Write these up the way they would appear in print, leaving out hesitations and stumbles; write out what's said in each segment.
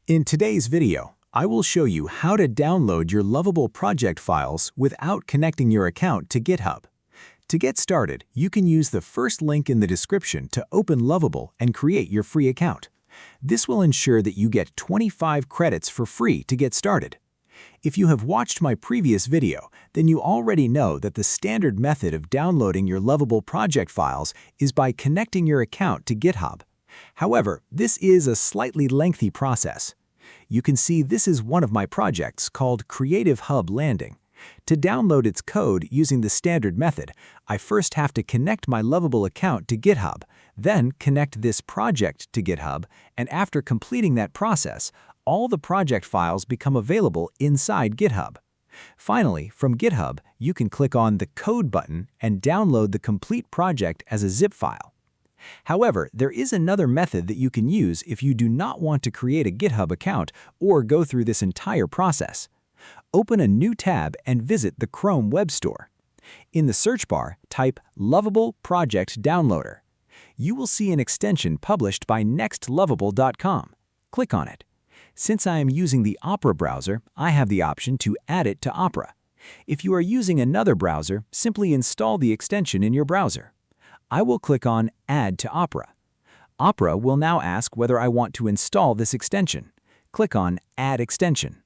In today's video, I will show you how to download your Lovable project files without connecting your account to GitHub. To get started, you can use the first link in the description to open Lovable and create your free account. This will ensure that you get 25 credits for free to get started. If you have watched my previous video, then you already know that the standard method of downloading your Lovable project files is by connecting your account to GitHub. However, this is a slightly lengthy process. You can see this is one of my projects called Creative Hub Landing. To download its code using the standard method, I first have to connect my Lovable account to GitHub, then connect this project to GitHub, and after completing that process, all the project files become available inside GitHub. Finally, from GitHub, you can click on the Code button and download the complete project as a zip file. However, there is another method that you can use if you do not want to create a GitHub account or go through this entire process. Open a new tab and visit the Chrome Web Store. In the search bar, type Lovable Project Downloader. You will see an extension published by nextlovable.com. Click on it. Since I am using the Opera browser, I have the option to add it to Opera. If you are using another browser, simply install the extension in your browser. I will click on Add to Opera. Opera will now ask whether I want to install this extension. Click on Add Extension.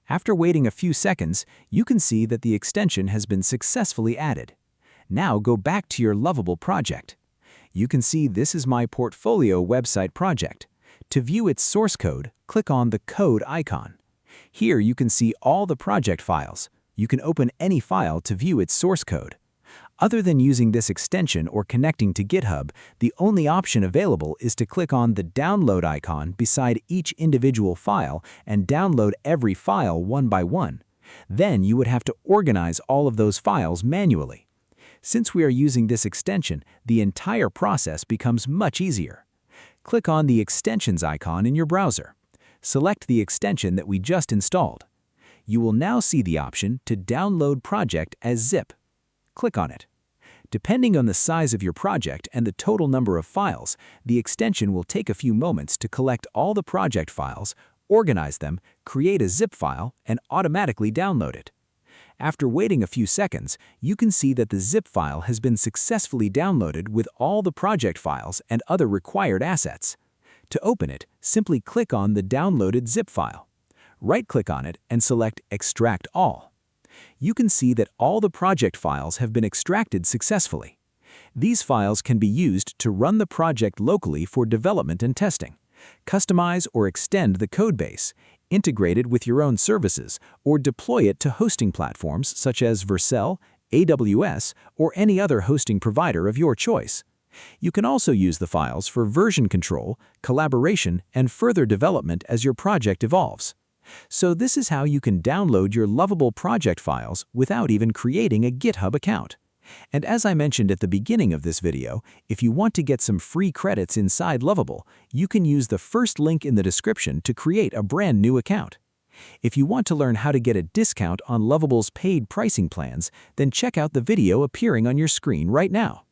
After waiting a few seconds, you can see that the extension has been successfully added. Now go back to your Lovable project. You can see this is my portfolio website project. To view its source code, click on the code icon. Here you can see all the project files. You can open any file to view its source code. Other than using this extension or connecting to GitHub, the only option available is to click on the download icon beside each individual file and download every file one by one. Then you would have to organize all of those files manually. Since we are using this extension, the entire process becomes much easier. Click on the extensions icon in your browser. Select the extension that we just installed. You will now see the option to download project as zip. Click on it. Depending on the size of your project and the total number of files, the extension will take a few moments to collect all the project files, organize them, create a zip file, and automatically download it. After waiting a few seconds, you can see that the zip file has been successfully downloaded with all the project files and other required assets. To open it, simply click on the downloaded zip file. Right-click on it and select Extract All. You can see that all the project files have been extracted successfully. These files can be used to run the project locally for development and testing, customize or extend the codebase, integrate it with your own services, or deploy it to hosting platforms such as Vercel, AWS, or any other hosting provider of your choice. You can also use the files for version control, collaboration, and further development as your project evolves. So this is how you can download your Lovable project files without even creating a GitHub account. And as I mentioned at the beginning of this video, if you want to get some free credits inside Lovable, you can use the first link in the description to create a brand new account. If you want to learn how to get a discount on Lovable's paid pricing plans, then check out the video appearing on your screen right now.